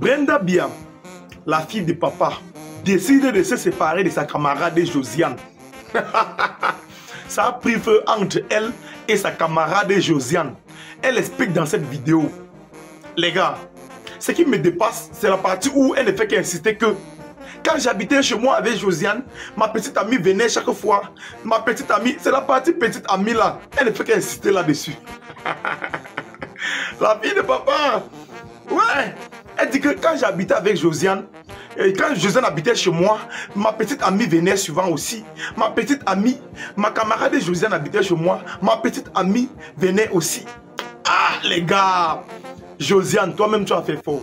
Brenda Bia, la fille de papa, décide de se séparer de sa camarade Josiane. Ça a pris feu entre elle et sa camarade Josiane. Elle explique dans cette vidéo. Les gars, ce qui me dépasse, c'est la partie où elle ne fait qu'insister que quand j'habitais chez moi avec Josiane, ma petite amie venait chaque fois. Ma petite amie, c'est la partie petite amie là. Elle ne fait qu'insister là-dessus. La fille de papa. Ouais. Elle dit que quand j'habitais avec Josiane, et quand Josiane habitait chez moi, ma petite amie venait souvent aussi. Ma petite amie, ma camarade Josiane habitait chez moi. Ma petite amie venait aussi. Ah les gars. Josiane, toi-même tu as fait fort.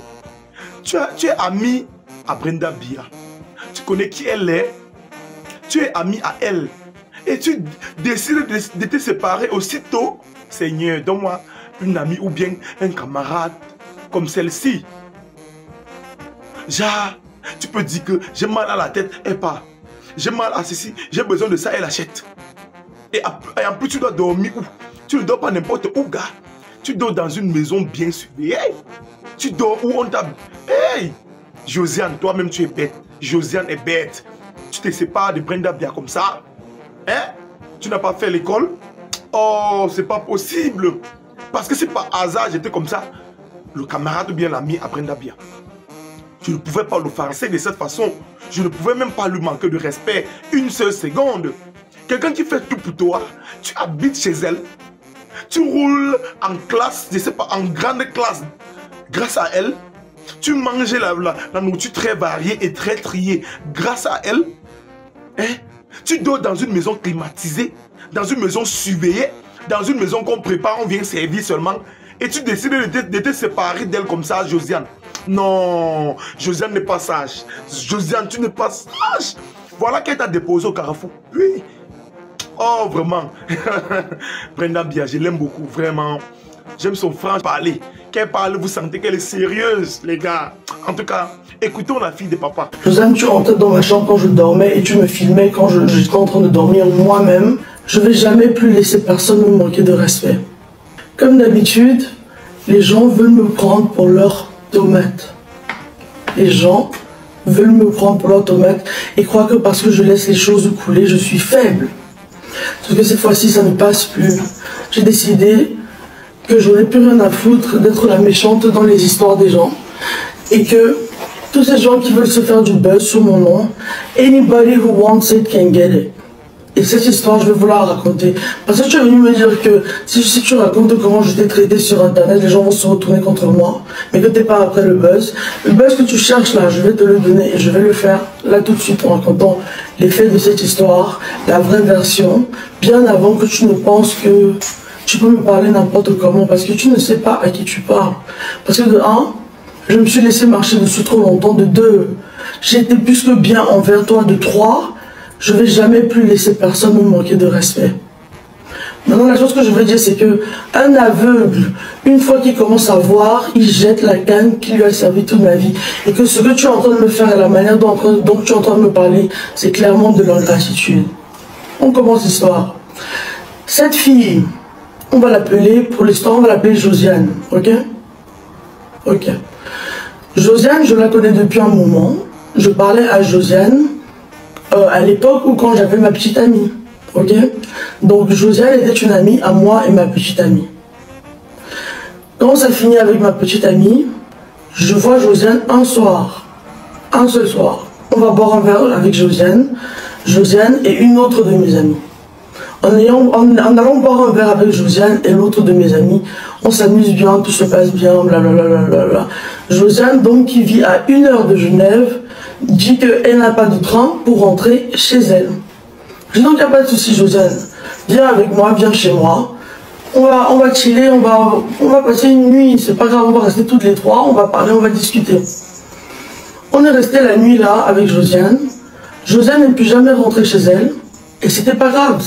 Tu es amie à Brenda Bia. Tu connais qui elle est. Tu es amie à elle. Et tu décides de te séparer aussitôt. Seigneur, donne-moi une amie ou bien un camarade comme celle-ci. Genre, tu peux dire que j'ai mal à la tête, elle part. J'ai mal à ceci, j'ai besoin de ça, elle achète. Et en plus, tu dois dormir où? Tu ne dors pas n'importe où, gars. Tu dors dans une maison bien surveillée. Tu dors où on t'a... Hey! Josiane, toi-même tu es bête. Josiane est bête. Tu te sépares de Brenda Bia comme ça. Hein? Tu n'as pas fait l'école? Oh, c'est pas possible. Parce que c'est par hasard, j'étais comme ça. Le camarade ou bien l'ami à Brenda Bia. Je ne pouvais pas le farcer de cette façon. Je ne pouvais même pas lui manquer de respect une seule seconde. Quelqu'un qui fait tout pour toi, tu habites chez elle. Tu roules en classe, je sais pas, en grande classe. Grâce à elle, tu manges la nourriture très variée et très triée. Grâce à elle, hein, tu dors dans une maison climatisée, dans une maison surveillée, dans une maison qu'on prépare, on vient servir seulement. Et tu décides de te séparer d'elle comme ça, Josiane. Non, Josiane n'est pas sage. Josiane, tu n'es pas sage. Voilà qu'elle t'a déposé au carrefour. Oui. Oh, vraiment. Brenda Bia, je l'aime beaucoup, vraiment. J'aime son franc parler. Qu'elle parle, vous sentez qu'elle est sérieuse, les gars. En tout cas, écoutons la fille de papa. Josiane, tu rentrais dans ma chambre quand je dormais et tu me filmais quand j'étais en train de dormir moi-même. Je ne vais jamais plus laisser personne me manquer de respect. Comme d'habitude, les gens veulent me prendre pour leur tomate. Les gens veulent me prendre pour leur tomate et croient que parce que je laisse les choses couler, je suis faible. Sauf que cette fois-ci, ça ne passe plus. J'ai décidé que j'aurais plus rien à foutre d'être la méchante dans les histoires des gens. Et que tous ces gens qui veulent se faire du buzz sur mon nom, anybody who wants it can get it. Et cette histoire, je vais vous la raconter. Parce que tu es venu me dire que si tu racontes comment je t'ai traité sur Internet, les gens vont se retourner contre moi, mais que tu n'es pas après le buzz. Le buzz que tu cherches là, je vais te le donner et je vais le faire là tout de suite en racontant les faits de cette histoire, la vraie version, bien avant que tu ne penses que tu peux me parler n'importe comment, parce que tu ne sais pas à qui tu parles. Parce que de un, je me suis laissé marcher dessus trop longtemps. De deux, j'ai été plus que bien envers toi. De trois, je ne vais jamais plus laisser personne me manquer de respect. Maintenant, la chose que je veux dire, c'est que un aveugle, une fois qu'il commence à voir, il jette la canne qui lui a servi toute ma vie. Et que ce que tu es en train de me faire et la manière dont tu es en train de me parler, c'est clairement de l'ingratitude. On commence l'histoire. Cette fille, on va l'appeler, pour l'histoire, on va l'appeler Josiane. Ok? Ok. Josiane, je la connais depuis un moment. Je parlais à Josiane à l'époque où quand j'avais ma petite amie. Ok? Donc Josiane était une amie à moi et ma petite amie. Quand ça finit avec ma petite amie, je vois Josiane un soir. Un seul soir. On va boire un verre avec Josiane. Josiane et une autre de mes amies. En allant boire un verre avec Josiane et l'autre de mes amis, on s'amuse bien, tout se passe bien, blablabla. Josiane, donc, qui vit à 1 heure de Genève, dit qu'elle n'a pas de train pour rentrer chez elle. Je dis donc, il n'y a pas de souci, Josiane. Viens avec moi, viens chez moi. On va chiller, on va passer une nuit, c'est pas grave, on va rester toutes les trois, on va parler, on va discuter. On est resté la nuit là avec Josiane. Josiane n'est plus jamais rentrée chez elle. Et c'était pas grave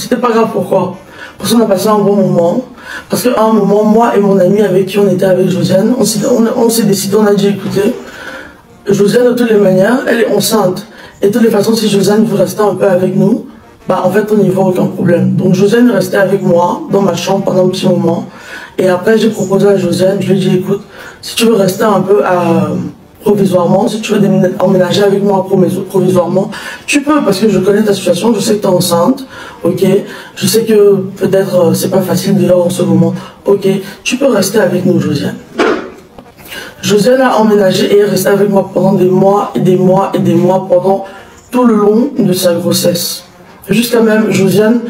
pourquoi? Parce qu'on a passé un bon moment. Parce qu'à un moment, moi et mon ami avec qui on était avec Josiane, on s'est décidé, on a dit écoutez, Josiane de toutes les manières, elle est enceinte. Et de toutes les façons, si Josiane veut rester un peu avec nous, bah en fait on n'y voit aucun problème. Donc Josiane est restée avec moi dans ma chambre pendant un petit moment. Et après j'ai proposé à Josiane, je lui ai dit écoute, si tu veux rester un peu provisoirement, si tu veux emménager avec moi provisoirement, tu peux, parce que je connais ta situation, je sais que tu es enceinte, ok, je sais que peut-être c'est pas facile dehors en ce moment, ok, tu peux rester avec nous, Josiane. Josiane a emménagé et est restée avec moi pendant des mois et des mois et des mois, pendant tout le long de sa grossesse. Jusqu'à même, Josiane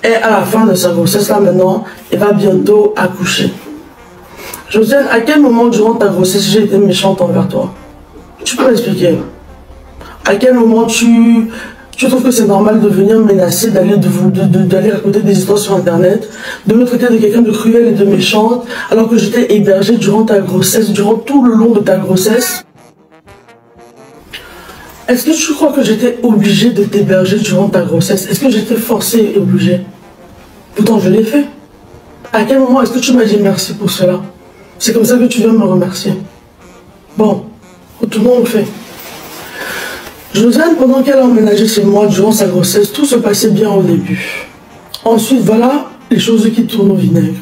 est à la fin de sa grossesse là maintenant, et va bientôt accoucher. Josiane, à quel moment durant ta grossesse j'ai été méchante envers toi? Tu peux m'expliquer? À quel moment tu trouves que c'est normal de venir menacer, d'aller raconter des histoires sur internet, de me traiter de quelqu'un de cruel et de méchante, alors que j'étais hébergée durant ta grossesse, durant tout le long de ta grossesse? Est-ce que tu crois que j'étais obligée de t'héberger durant ta grossesse? Est-ce que j'étais forcée et obligée? Pourtant je l'ai fait. À quel moment est-ce que tu m'as dit merci pour cela? C'est comme ça que tu viens me remercier. Bon, retournons au fait. Josiane, pendant qu'elle a emménagé chez moi durant sa grossesse, tout se passait bien au début. Ensuite, voilà les choses qui tournent au vinaigre.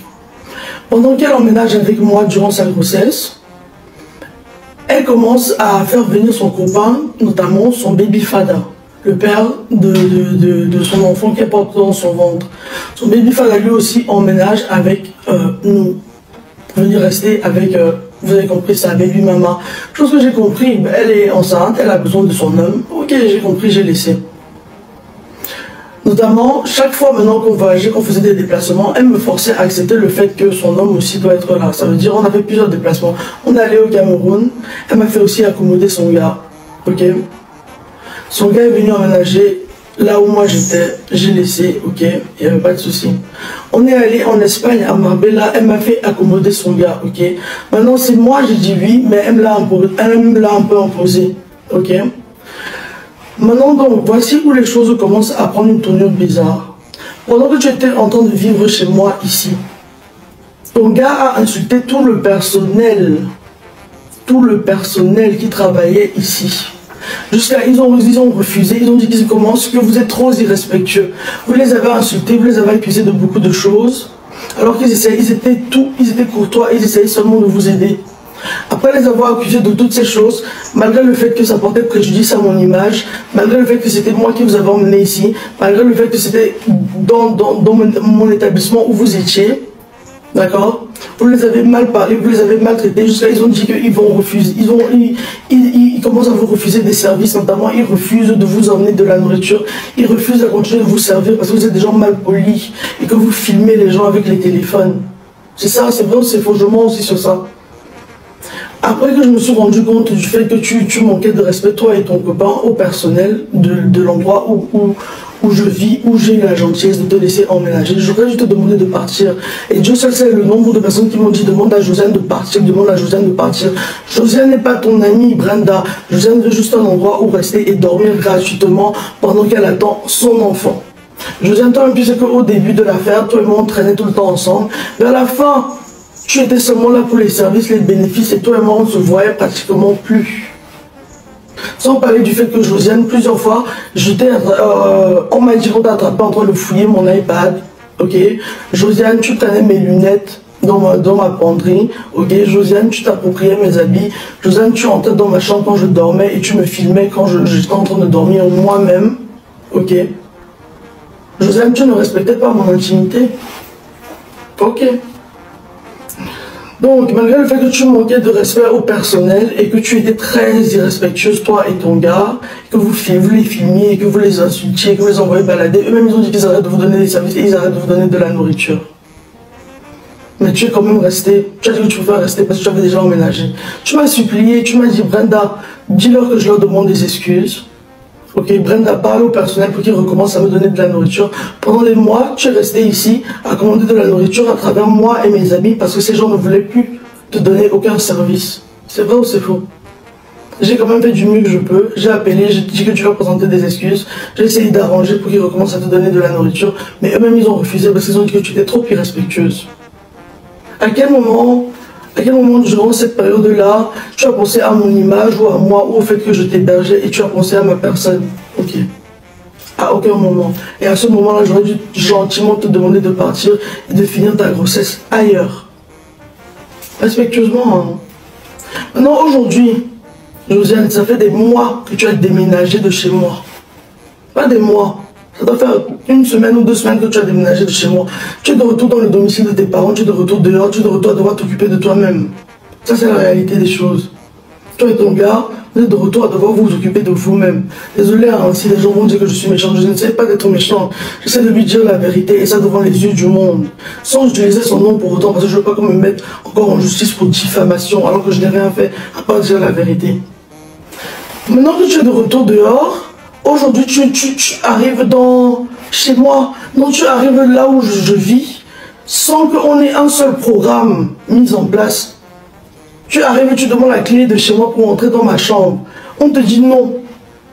Pendant qu'elle emménage avec moi durant sa grossesse, elle commence à faire venir son copain, notamment son baby father, le père de son enfant qui est porté dans son ventre. Son baby father lui aussi emménage avec nous. Venir rester avec, vous avez compris ça, baby maman. Chose que j'ai compris, elle est enceinte, elle a besoin de son homme. Ok, j'ai compris, j'ai laissé. Notamment, chaque fois maintenant qu'on voyageait, qu'on faisait des déplacements, elle me forçait à accepter le fait que son homme aussi doit être là. Ça veut dire on a fait plusieurs déplacements. On est allé au Cameroun, elle m'a fait aussi accommoder son gars. Ok. Son gars est venu emménager là où moi j'étais, j'ai laissé, ok, il n'y avait pas de souci. On est allé en Espagne, à Marbella, elle m'a fait accommoder son gars, ok. Maintenant c'est moi, j'ai dit oui, mais elle me l'a un peu imposé, ok. Maintenant donc, voici où les choses commencent à prendre une tournure bizarre. Pendant que tu étais en train de vivre chez moi ici, ton gars a insulté tout le personnel qui travaillait ici. Jusqu'à ils ont refusé, ils ont dit qu'ils commencent, que vous êtes trop irrespectueux. Vous les avez insultés, vous les avez accusés de beaucoup de choses, alors qu'ils essayaient, ils étaient courtois, ils essayaient seulement de vous aider. Après les avoir accusés de toutes ces choses, malgré le fait que ça portait préjudice à mon image, malgré le fait que c'était moi qui vous avais emmené ici, malgré le fait que c'était dans mon établissement où vous étiez, d'accord? Vous les avez mal parlé, vous les avez maltraités, jusqu'à ils ont dit qu'ils vont refuser, ils commencent à vous refuser des services, notamment ils refusent de vous emmener de la nourriture, ils refusent de continuer de vous servir parce que vous êtes des gens mal polis et que vous filmez les gens avec les téléphones. C'est ça, c'est vrai ou c'est faux, je mens aussi sur ça. Après que je me suis rendu compte du fait que tu manquais de respect, toi et ton copain, au personnel de l'endroit où je vis, où j'ai eu la gentillesse de te laisser emménager, j'aurais dû te demander de partir. Et Dieu seul sait le nombre de personnes qui m'ont dit demande à Josiane de partir, demande à Josiane de partir. Josiane n'est pas ton amie, Brenda. Josiane veut juste un endroit où rester et dormir gratuitement pendant qu'elle attend son enfant. Josiane, toi-même, tu sais qu'au début de l'affaire, toi et moi on traînait tout le temps ensemble, mais à la fin, tu étais seulement là pour les services, les bénéfices, et toi et moi on ne se voyait pratiquement plus. Sans parler du fait que Josiane, plusieurs fois, on m'a dit qu'on t'a attrapé en train de fouiller mon iPad, ok. Josiane, tu traînais mes lunettes dans ma penderie, ok. Josiane, tu t'appropriais mes habits. Josiane, tu entrais dans ma chambre quand je dormais et tu me filmais quand j'étais en train de dormir moi-même, ok. Josiane, tu ne respectais pas mon intimité, ok. Donc, malgré le fait que tu manquais de respect au personnel et que tu étais très irrespectueuse, toi et ton gars, que vous les filmiez, et que vous les insultiez, que vous les envoyez balader, eux-mêmes ils ont dit qu'ils arrêtent de vous donner des services et ils arrêtent de vous donner de la nourriture. Mais tu es quand même resté, tu as dit que tu pouvais rester parce que tu avais déjà emménagé. Tu m'as supplié, tu m'as dit Brenda, dis-leur que je leur demande des excuses. Ok, Brenda parle au personnel pour qu'ils recommencent à me donner de la nourriture. Pendant des mois, tu es resté ici à commander de la nourriture à travers moi et mes amis parce que ces gens ne voulaient plus te donner aucun service. C'est vrai ou c'est faux? J'ai quand même fait du mieux que je peux. J'ai appelé, j'ai dit que tu vas présenter des excuses. J'ai essayé d'arranger pour qu'ils recommencent à te donner de la nourriture. Mais eux-mêmes, ils ont refusé parce qu'ils ont dit que tu étais trop irrespectueuse. À quel moment durant cette période-là, tu as pensé à mon image ou à moi ou au fait que je t'hébergeais et tu as pensé à ma personne? Ok. À aucun moment. Et à ce moment-là, j'aurais dû gentiment te demander de partir et de finir ta grossesse ailleurs. Respectueusement. Hein. Maintenant, aujourd'hui, Josiane, ça fait des mois que tu as déménagé de chez moi. Pas des mois. Ça doit faire 1 semaine ou 2 semaines que tu as déménagé de chez moi. Tu es de retour dans le domicile de tes parents, tu es de retour dehors, tu es de retour à devoir t'occuper de toi-même. Ça, c'est la réalité des choses. Toi et ton gars, vous êtes de retour à devoir vous occuper de vous-même. Désolé, hein, si les gens vont dire que je suis méchante, je ne sais pas d'être méchante. J'essaie de lui dire la vérité, et ça devant les yeux du monde. Sans utiliser son nom pour autant, parce que je ne veux pas qu'on me mette encore en justice pour diffamation, alors que je n'ai rien fait à part dire la vérité. Maintenant que tu es de retour dehors, aujourd'hui tu arrives chez moi, donc tu arrives là où je vis, sans qu'on ait un seul programme mis en place. Tu arrives et tu demandes la clé de chez moi pour entrer dans ma chambre. On te dit non.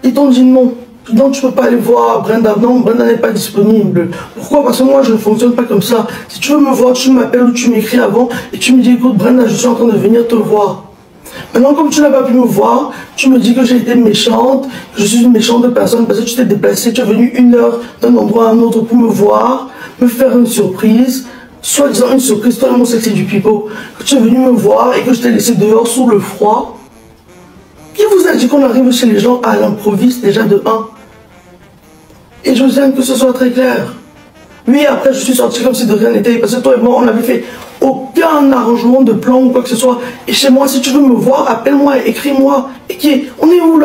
Ils t'ont dit non. Donc tu ne peux pas aller voir Brenda. Non, Brenda n'est pas disponible. Pourquoi? Parce que moi je ne fonctionne pas comme ça. Si tu veux me voir, tu m'appelles ou tu m'écris avant et tu me dis écoute Brenda, je suis en train de venir te voir. Maintenant comme tu n'as pas pu me voir, tu me dis que j'ai été méchante, que je suis une méchante personne parce que tu t'es déplacée, tu es venu 1 heure d'un endroit à un autre pour me voir, me faire une surprise. Soit disant une surprise tellement sexy du pipeau, que tu es venu me voir et que je t'ai laissé dehors sous le froid. Qui vous a dit qu'on arrive chez les gens à l'improviste déjà de 1? Et Josiane, que ce soit très clair. Oui, après je suis sorti comme si de rien n'était, parce que toi et moi on n'avait fait aucun arrangement de plan ou quoi que ce soit. Et chez moi, si tu veux me voir, appelle-moi, écris-moi. Et on est où là?